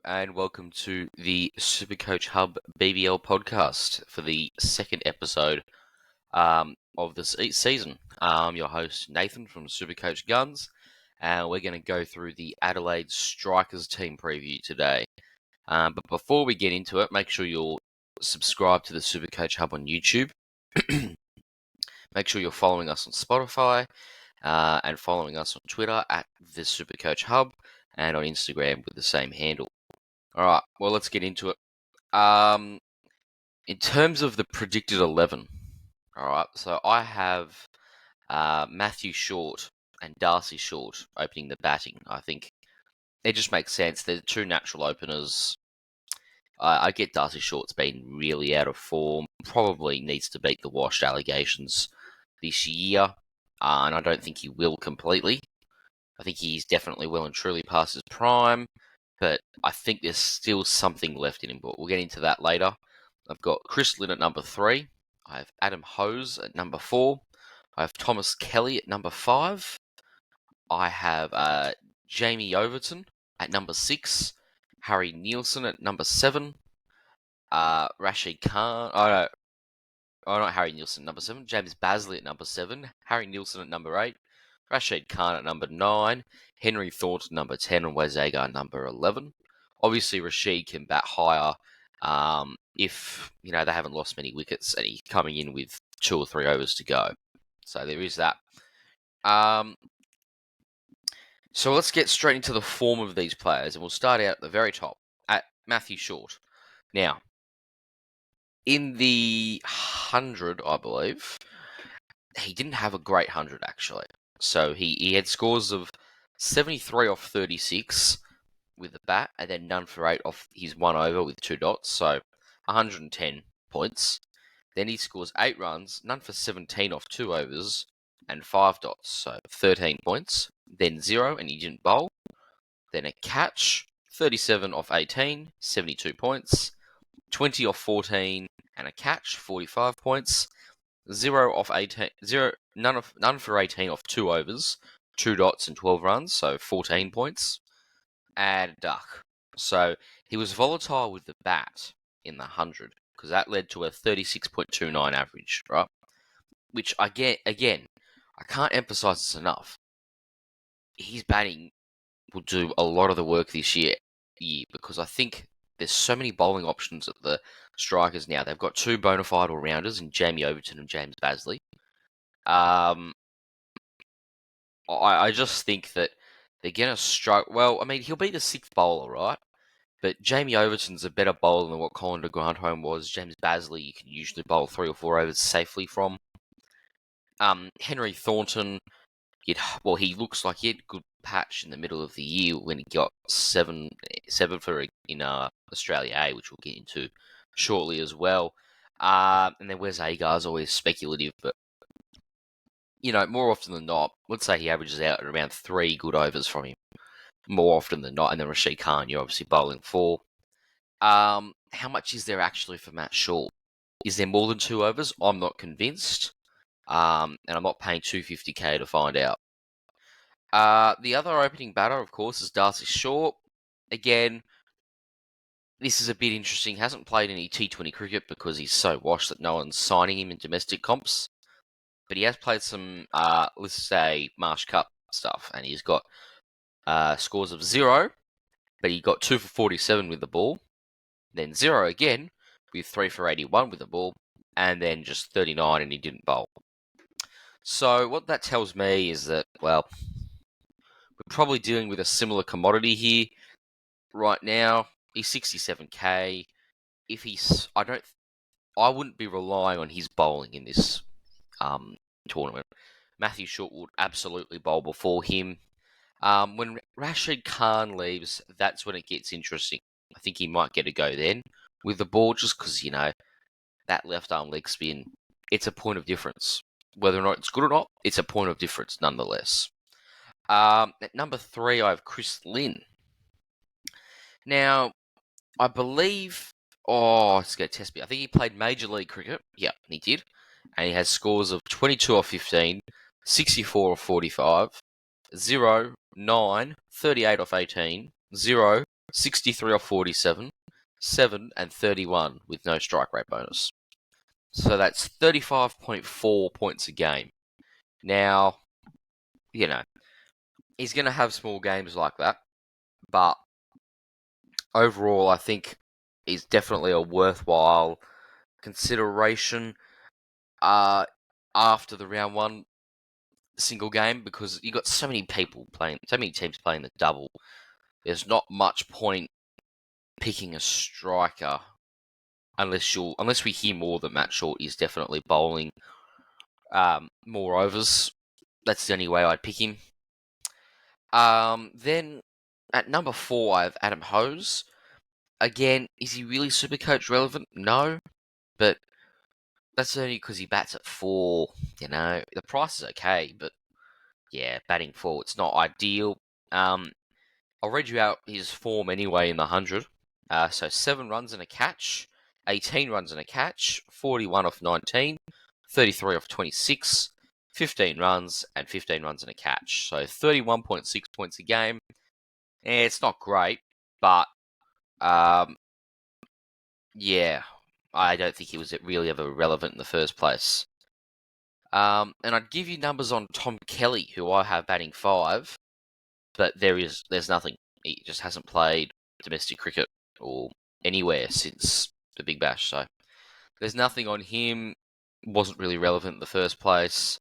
and welcome to the SuperCoach Hub BBL podcast for the second episode of this season. I'm your host, Nathan from SuperCoach Guns, and we're going to go through the Adelaide Strikers team preview today. But before we get into it, make sure you'll subscribe to the SuperCoach Hub on YouTube. Make sure you're following us on Spotify and following us on Twitter at the SuperCoach Hub and on Instagram with the same handle. All right, well, let's get into it. In terms of the predicted 11, all right, so I have Matthew Short and Darcy Short opening the batting. I think it just makes sense. They're two natural openers. I get Darcy Short's been really out of form. Probably needs to beat the washed allegations this year, and I don't think he will completely. I think he's definitely well and truly past his prime. But I think there's still something left in him, but we'll get into that later. I've got Chris Lynn at number 3. I have Adam Hose at number 4. I have Thomas Kelly at number 5. I have Jamie Overton at number 6. Harry Nielsen at number 7. Rashid Khan. Not Harry Nielsen, number 7. James Basley at number 7. Harry Nielsen at number 8. Rashid Khan at number 9, Henry Thornton number 10, and Wes Agar number 11. Obviously, Rashid can bat higher if they haven't lost many wickets and he's coming in with 2 or 3 overs to go. So there is that. So let's get straight into the form of these players, and we'll start out at the very top at Matthew Short. Now, in the 100, I believe, he didn't have a great 100 actually. So he had scores of 73 off 36 with the bat, and then none for 8 off his 1 over with 2 dots, so 110 points. Then he scores 8 runs, none for 17 off 2 overs, and 5 dots, so 13 points. Then 0, and he didn't bowl. Then a catch, 37 off 18, 72 points. 20 off 14, and a catch, 45 points. 0 off 18, none for 18 off 2 overs, 2 dots and 12 runs, so 14 points, and a duck. So he was volatile with the bat in the 100, because that led to a 36.29 average, right? Which, again, I can't emphasize this enough. His batting will do a lot of the work this year because I think there's so many bowling options at the Strikers now. They've got 2 bona fide all-rounders in Jamie Overton and James Basley. I just think that they're going to struggle. Well, I mean, he'll be the 6th bowler, right? But Jamie Overton's a better bowler than what Colin de Grandhomme was. James Basley, you can usually bowl 3 or 4 overs safely from. Henry Thornton, he looks like he had a good patch in the middle of the year when he got 7 for in Australia A, which we'll get into shortly as well. And then Wes Agar's always speculative, but more often than not, let's say he averages out at around 3 good overs from him, more often than not. And then Rashid Khan, you're obviously bowling 4. How much is there actually for Matt Short? Is there more than 2 overs? I'm not convinced. And I'm not paying $250K to find out. The other opening batter, of course, is Darcy Short. Again, this is a bit interesting. He hasn't played any T20 cricket because he's so washed that no one's signing him in domestic comps. But he has played some, let's say, Marsh Cup stuff, and he's got scores of 0, but he got 2 for 47 with the ball, then 0 again with 3 for 81 with the ball, and then just 39 and he didn't bowl. So what that tells me is that, well, we're probably dealing with a similar commodity here right now. He's 67K. I wouldn't be relying on his bowling in this tournament. Matthew Short would absolutely bowl before him. When Rashid Khan leaves, that's when it gets interesting. I think he might get a go then with the ball, just because, that left arm leg spin, it's a point of difference. Whether or not it's good or not, it's a point of difference nonetheless. At number 3, I have Chris Lynn. Now, I believe... it's going to test me. I think he played Major League Cricket. Yeah, he did. And he has scores of 22 off 15, 64 off 45, 0, 9, 38 off 18, 0, 63 off 47, 7 and 31 with no strike rate bonus. So that's 35.4 points a game. Now, he's going to have small games like that, but overall, I think he's definitely a worthwhile consideration after the round one single game, because you got so many teams playing the double. There's not much point picking a striker unless we hear more that Matt Short is definitely bowling more overs. That's the only way I'd pick him. Then at number 4, I have Adam Hose. Again, is he really Supercoach relevant? No, but that's only because he bats at 4. The price is okay, but yeah, batting 4, it's not ideal. I'll read you out his form anyway in the 100. So 7 runs and a catch, 18 runs and a catch, 41 off 19, 33 off 26, 15 runs, and 15 runs and a catch. So 31.6 points a game. It's not great, but yeah, I don't think he was really ever relevant in the first place. And I'd give you numbers on Tom Kelly, who I have batting 5, but there's nothing. He just hasn't played domestic cricket or anywhere since the Big Bash, so there's nothing on him. Wasn't really relevant in the first place.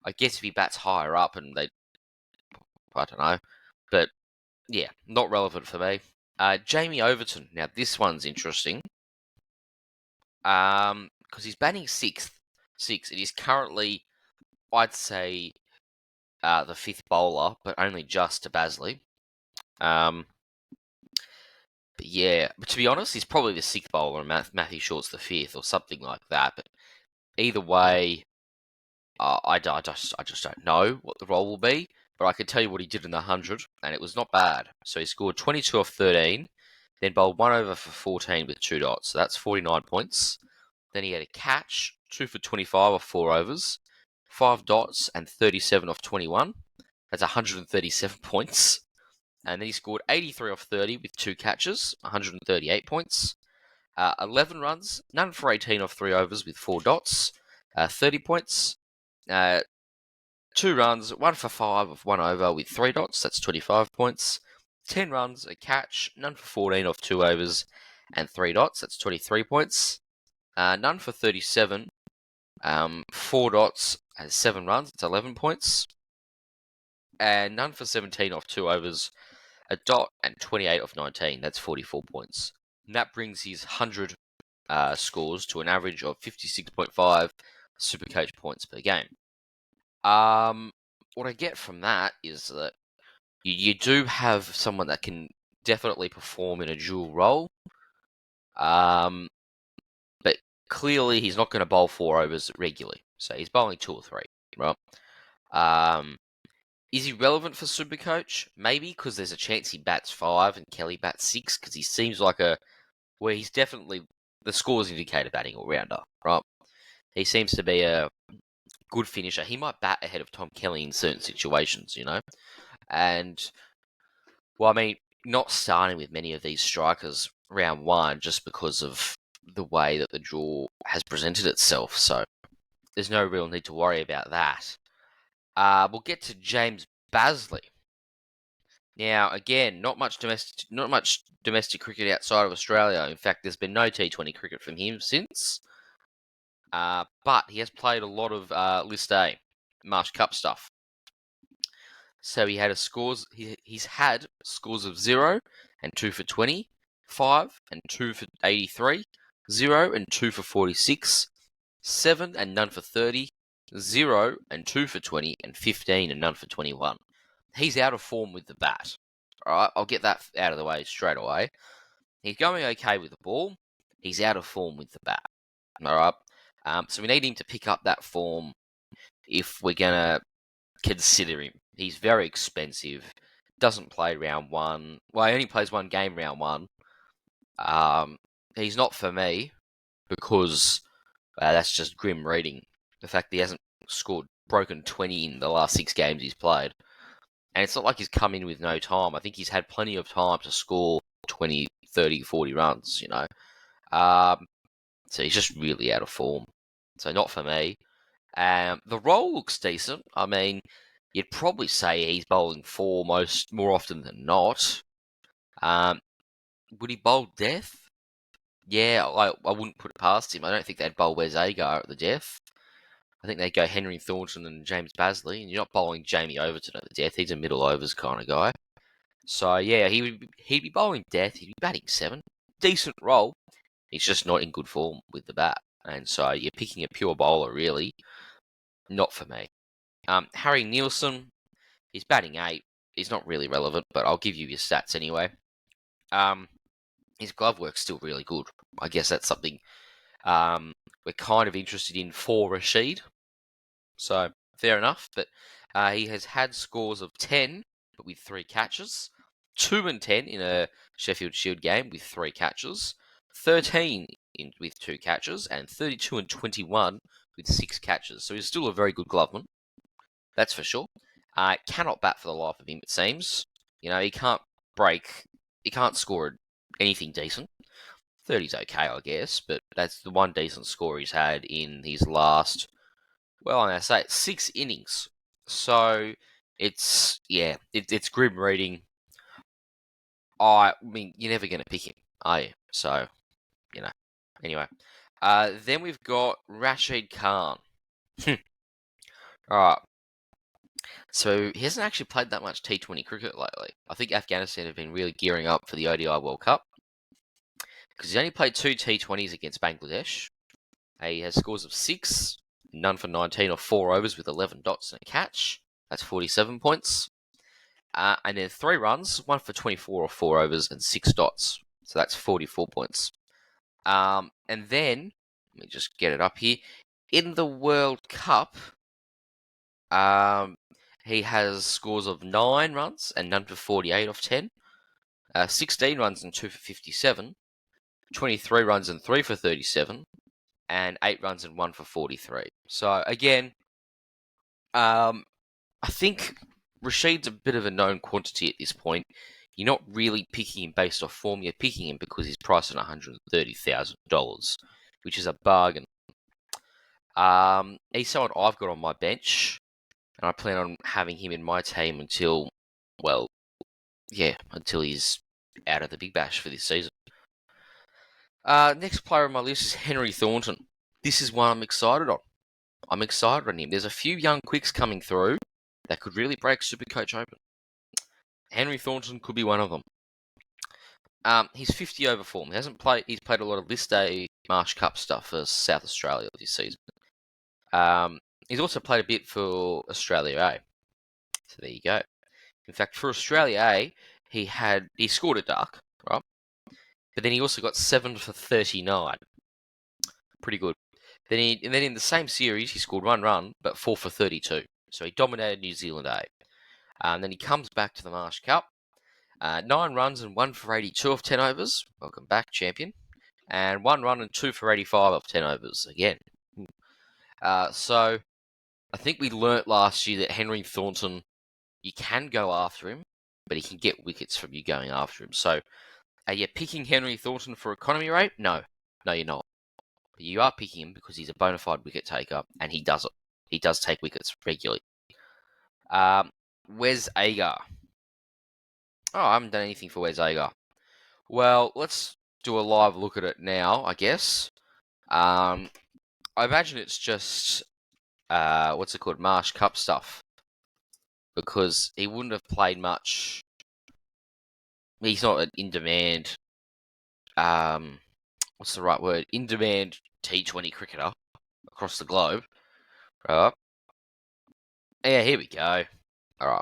I guess if he bats higher up and I don't know, but yeah, not relevant for me. Jamie Overton. Now this one's interesting, because he's batting 6th. It is currently, I'd say, the 5th bowler, but only just to Bazley. But to be honest, he's probably the 6th bowler, and Matthew Short's the 5th, or something like that. But either way, I just don't know what the role will be. But I can tell you what he did in the 100, and it was not bad. So he scored 22 off 13, then bowled 1 over for 14 with 2 dots. So that's 49 points. Then he had a catch, 2 for 25 off 4 overs, 5 dots, and 37 off 21. That's 137 points. And then he scored 83 off 30 with 2 catches, 138 points. 11 runs, none for 18 off 3 overs with 4 dots, 30 points. 2 runs, 1 for 5 off 1 over with 3 dots, that's 25 points. 10 runs, a catch, none for 14 off 2 overs and 3 dots, that's 23 points. None for 37, 4 dots and 7 runs, it's 11 points. And none for 17 off 2 overs, a dot, and 28 off 19, that's 44 points. And that brings his 100 scores to an average of 56.5 SuperCoach points per game. What I get from that is that you do have someone that can definitely perform in a dual role. But clearly he's not going to bowl 4 overs regularly. So he's bowling 2 or 3, right? Is he relevant for Supercoach? Maybe, because there's a chance he bats 5 and Kelly bats 6, because he seems like he's definitely the scores indicator batting all-rounder, right? He seems to be a good finisher. He might bat ahead of Tom Kelly in certain situations, And, not starting with many of these strikers round 1 just because of the way that the draw has presented itself. So there's no real need to worry about that. We'll get to James Bazley. Now, again, not much domestic cricket outside of Australia. In fact, there's been no T20 cricket from him since. But he has played a lot of List A, Marsh Cup stuff. So he's had scores of 0 and 2 for 20, 5 and 2 for 83, 0 and 2 for 46, 7 and none for 30, 0 and 2 for 20, and 15 and none for 21. He's out of form with the bat. Alright, I'll get that out of the way straight away. He's going okay with the ball. He's out of form with the bat. Alright, so we need him to pick up that form if we're going to consider him. He's very expensive. Doesn't play round 1. Well, he only plays 1 game round 1. He's not for me because that's just grim reading. The fact that he hasn't broken 20 in the last 6 games he's played. And it's not like he's come in with no time. I think he's had plenty of time to score 20, 30, 40 runs, So he's just really out of form. So not for me. The role looks decent. I mean, you'd probably say he's bowling four more often than not. Would he bowl death? Yeah, I wouldn't put it past him. I don't think they'd bowl Wes Agar at the death. I think they'd go Henry Thornton and James Bazley, and you're not bowling Jamie Overton at the death. He's a middle overs kind of guy. So yeah, he'd be bowling death. He'd be batting 7. Decent role. He's just not in good form with the bat, and so you're picking a pure bowler really. Not for me. Harry Nielsen, he's batting 8. He's not really relevant, but I'll give you his stats anyway. His glove work's still really good. I guess that's something we're kind of interested in for Rashid. So, fair enough. But he has had scores of 10, but with 3 catches. 2 and 10 in a Sheffield Shield game with 3 catches. 13 with 2 catches. And 32 and 21 with 6 catches. So he's still a very good gloveman. That's for sure. Cannot bat for the life of him, it seems. He can't break. He can't score anything decent. 30's okay, I guess, but that's the one decent score he's had in his last, well, I'm going to say 6 innings. So it's grim reading. I mean, you're never going to pick him, are you? So, Anyway. Then we've got Rashid Khan. Alright. So he hasn't actually played that much T20 cricket lately. I think Afghanistan have been really gearing up for the ODI World Cup. Because he's only played 2 T20s against Bangladesh. He has scores of 6, none for 19 or 4 overs with 11 dots and a catch. That's 47 points. And then 3 runs, 1 for 24 or 4 overs and 6 dots. So that's 44 points. And then, let me just get it up here. In the World Cup, he has scores of 9 runs and none for 48 off 10. 16 runs and 2 for 57. 23 runs and 3 for 37. And 8 runs and 1 for 43. So, again, I think Rashid's a bit of a known quantity at this point. You're not really picking him based off form. You're picking him because he's priced at $130,000, which is a bargain. He's someone I've got on my bench, and I plan on having him in my team until he's out of the Big Bash for this season. Next player on my list is Henry Thornton. This is one I'm excited on. I'm excited on him. There's a few young quicks coming through that could really break SuperCoach open. Henry Thornton could be one of them. He's 50 over form. He's played a lot of List A Marsh Cup stuff for South Australia this season. He's also played a bit for Australia A. So there you go. In fact, for Australia A, he scored a duck, right? But then he also got 7 for 39. Pretty good. Then in the same series, he scored 1 run, but 4 for 32. So he dominated New Zealand A. Then he comes back to the Marsh Cup. 9 runs and 1 for 82 off 10 overs. Welcome back, champion. And 1 run and 2 for 85 off 10 overs again. So I think we learnt last year that Henry Thornton, you can go after him, but he can get wickets from you going after him. So are you picking Henry Thornton for economy rate? No, you're not. But you are picking him because he's a bona fide wicket taker, and he does it. He does take wickets regularly. Wes Agar. Oh, I haven't done anything for Wes Agar. Well, let's do a live look at it now, I guess. I imagine it's just, Marsh Cup stuff. Because he wouldn't have played much. He's not an in-demand, what's the right word? In-demand T20 cricketer across the globe. Right. Yeah, here we go. All right.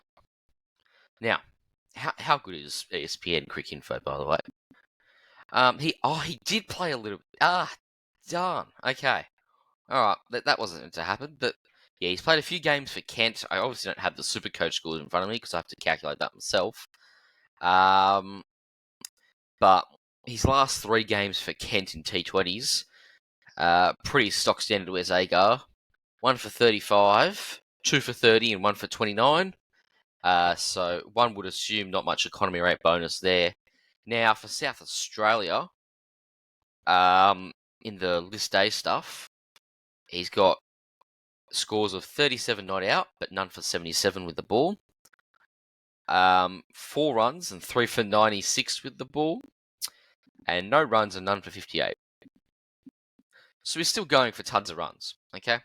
Now, how good is ESPN Crick Info, by the way? He did play a little. Darn. Okay. All right. That wasn't meant to happen, but yeah, he's played a few games for Kent. I obviously don't have the SuperCoach scores in front of me because I have to calculate that myself. But his last 3 games for Kent in T20s, pretty stock standard Wes Agar. 1 for 35, 2 for 30, and 1 for 29. So one would assume not much economy rate bonus there. Now, for South Australia, in the list A stuff, he's got scores of 37 not out, but none for 77 with the ball. 4 runs and 3 for 96 with the ball. And no runs and none for 58. So he's still going for tons of runs, okay?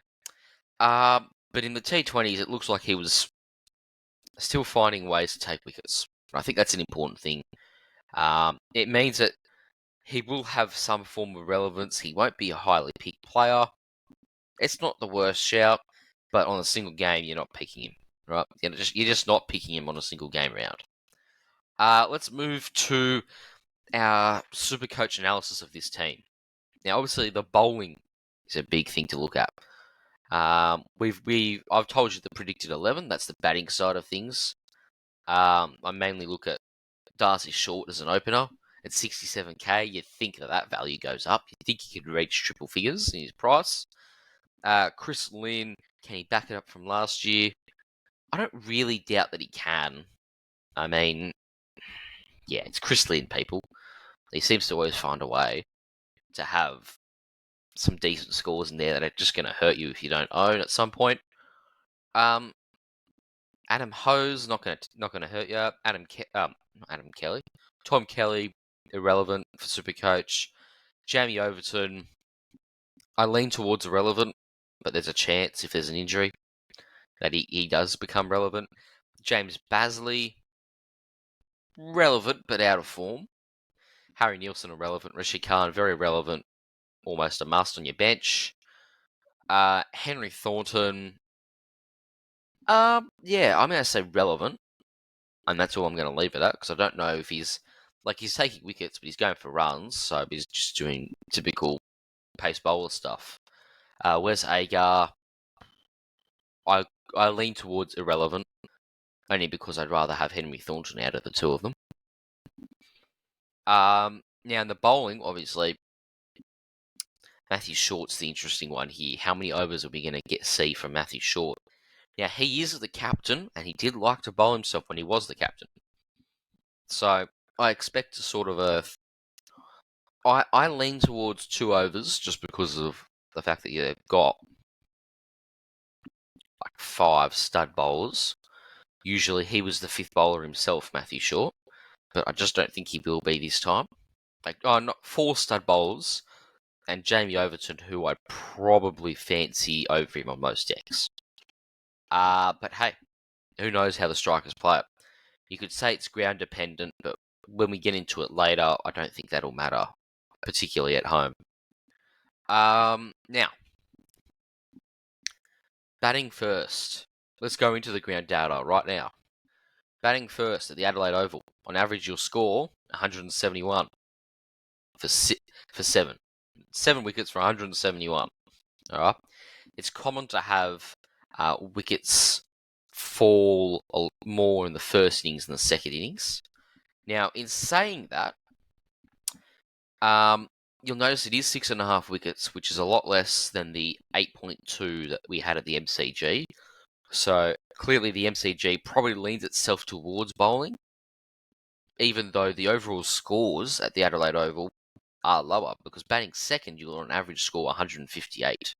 But in the T20s, it looks like he was still finding ways to take wickets. I think that's an important thing. It means that he will have some form of relevance. He won't be a highly picked player. It's not the worst shout, but on a single game, you're not picking him, right? You're just not picking him on a single game round. Let's move to our SuperCoach analysis of this team. Now, obviously, the bowling is a big thing to look at. I've told you the predicted 11. That's the batting side of things. I mainly look at Darcy Short as an opener at 67k. You'd think that value goes up. You'd think he could reach triple figures in his price. Chris Lynn, can he back it up from last year? I don't really doubt that he can. I mean, yeah, it's Chris Lynn, people. He seems to always find a way to have some decent scores in there that are just going to hurt you if you don't own at some point. Adam Hose not going to hurt you. Not Adam Kelly. Tom Kelly, irrelevant for Supercoach. Jamie Overton, I lean towards irrelevant, but there's a chance if there's an injury that he does become relevant. James Basley, relevant but out of form. Harry Nielsen, irrelevant. Rishi Khan, very relevant, almost a must on your bench. Henry Thornton, yeah, I'm going to say relevant, and that's all I'm going to leave it at, because I don't know if he's taking wickets, but he's going for runs, so he's just doing typical pace bowler stuff. Wes Agar, I lean towards irrelevant, only because I'd rather have Henry Thornton out of the two of them. Now in the bowling, obviously, Matthew Short's the interesting one here. How many overs are we going to see from Matthew Short? Now, he is the captain, and he did like to bowl himself when he was the captain. So, I expect a sort of I lean towards 2 overs, just because of the fact that you've got like 5 stud bowlers. Usually, he was the 5th bowler himself, Matthew Short, but I just don't think he will be this time. Not 4 stud bowlers, and Jamie Overton, who I probably fancy over him on most decks. But hey, who knows how the Strikers play it? You could say it's ground dependent, but when we get into it later, I don't think that'll matter, particularly at home. Now, batting first. Let's go into the ground data right now. Batting first at the Adelaide Oval. On average, you'll score 171 for 7. 7 wickets for 171. All right. It's common to have wickets fall more in the first innings than the second innings. Now, in saying that, you'll notice it is 6.5 wickets, which is a lot less than the 8.2 that we had at the MCG. So, clearly the MCG probably leans itself towards bowling, even though the overall scores at the Adelaide Oval are lower, because batting second, you'll on average score 158,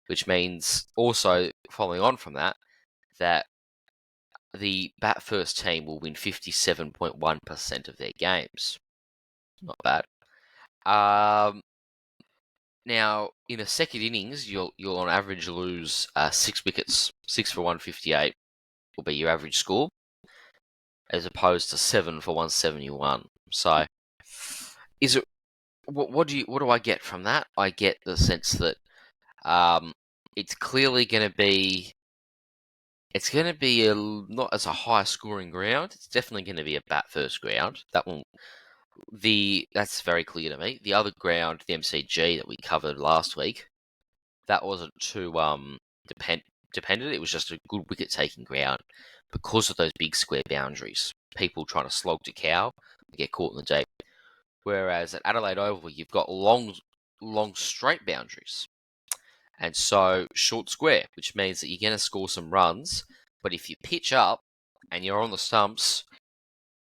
which means also, following on from that, that the bat first team will win 57.1% of their games. Not bad. Now, in a second innings, you'll on average lose 6 wickets. 6 for 158 will be your average score, as opposed to 7 for 171. So, is it? What do I get from that? I get the sense that it's clearly going to be. It's going to be not as a high scoring ground. It's definitely going to be a bat first ground. That's very clear to me. The other ground, the MCG that we covered last week, that wasn't too dependent. It was just a good wicket taking ground because of those big square boundaries. People trying to slog to cow and get caught in the deep. Whereas at Adelaide Oval, you've got long straight boundaries, and so short square, which means that you're going to score some runs. But if you pitch up and you're on the stumps,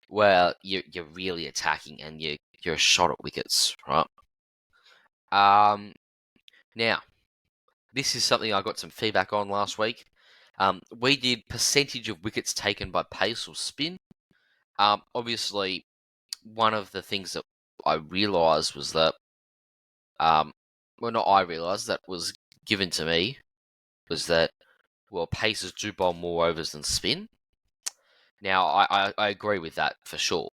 Well, you're really attacking, and you're a shot at wickets, right? Now this is something I got some feedback on last week. We did percentage of wickets taken by pace or spin. Obviously, one of the things that I realised was that, well, not I realised, that was given to me, was that, well, paces do bowl more overs than spin. Now, I agree with that for sure.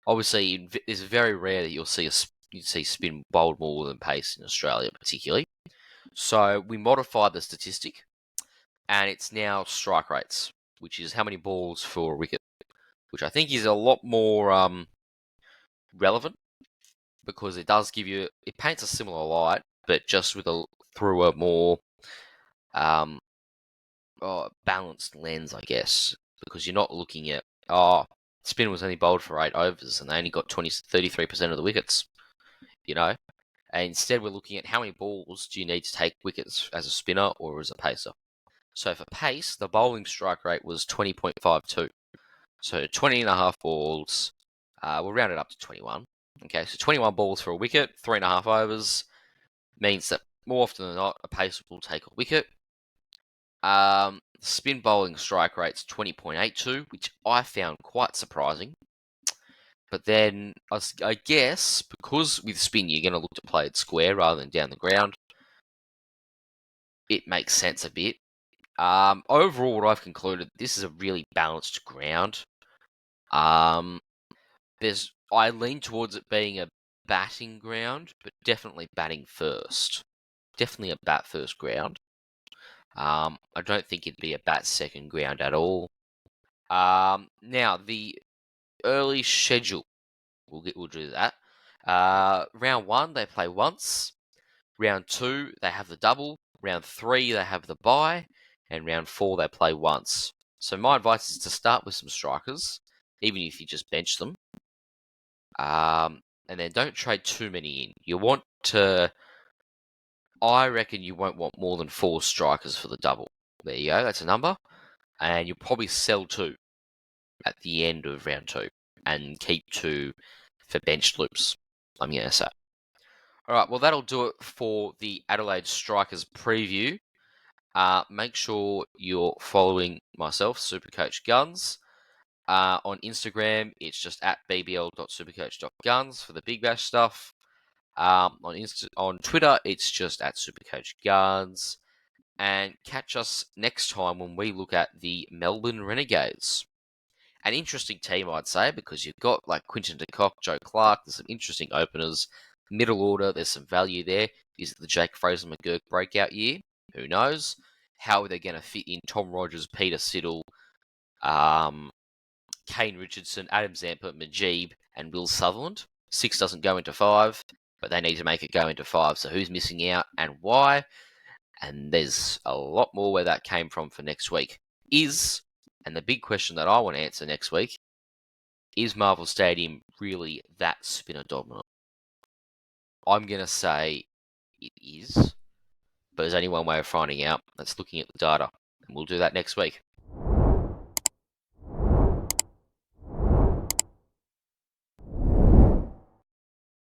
Obviously, it's very rare that you'll see spin bowled more than pace in Australia, particularly. So we modified the statistic, and it's now strike rates, which is how many balls for a wicket, which I think is a lot more relevant, because it paints a similar light, but just through a more balanced lens, I guess, because you're not looking at, spin was only bowled for 8 overs and they only got 33% of the wickets, and instead we're looking at how many balls do you need to take wickets as a spinner or as a pacer. So for pace, the bowling strike rate was 20.52. So 20 and a half balls, we'll round it up to 21. Okay, so 21 balls for a wicket, 3.5 overs, means that more often than not, a pacer will take a wicket. Spin bowling strike rate's 20.82, which I found quite surprising. But then, I guess, because with spin you're going to look to play it square rather than down the ground, it makes sense a bit. Overall, what I've concluded, this is a really balanced ground. I lean towards it being a batting ground, but definitely batting first. Definitely a bat first ground. I don't think it'd be a bat second ground at all. Now the early schedule, we'll do that. Round 1 they play once. Round 2 they have the double. Round 3 they have the bye, and round 4 they play once. So my advice is to start with some strikers, even if you just bench them. And then don't trade too many in. I reckon you won't want more than 4 strikers for the double. There you go, that's a number. And you'll probably sell 2 at the end of round 2 and keep 2 for bench loops, I'm going to say. All right, well, that'll do it for the Adelaide Strikers preview. Make sure you're following myself, SuperCoach Guns. On Instagram, it's just at bbl.supercoach.guns for the Big Bash stuff. On Twitter, it's just at SuperCoach Guns. And catch us next time when we look at the Melbourne Renegades. An interesting team, I'd say, because you've got like Quinton de Kock, Joe Clark. There's some interesting openers. Middle order, there's some value there. Is it the Jake Fraser McGurk breakout year? Who knows? How are they going to fit in Tom Rogers, Peter Siddle, Kane Richardson, Adam Zampa, Majib, and Will Sutherland? 6 doesn't go into 5, but they need to make it go into 5. So who's missing out and why? And there's a lot more where that came from for next week. And the big question that I want to answer next week, is Marvel Stadium really that spinner dominant? I'm going to say it is, but there's only one way of finding out. That's looking at the data, and we'll do that next week.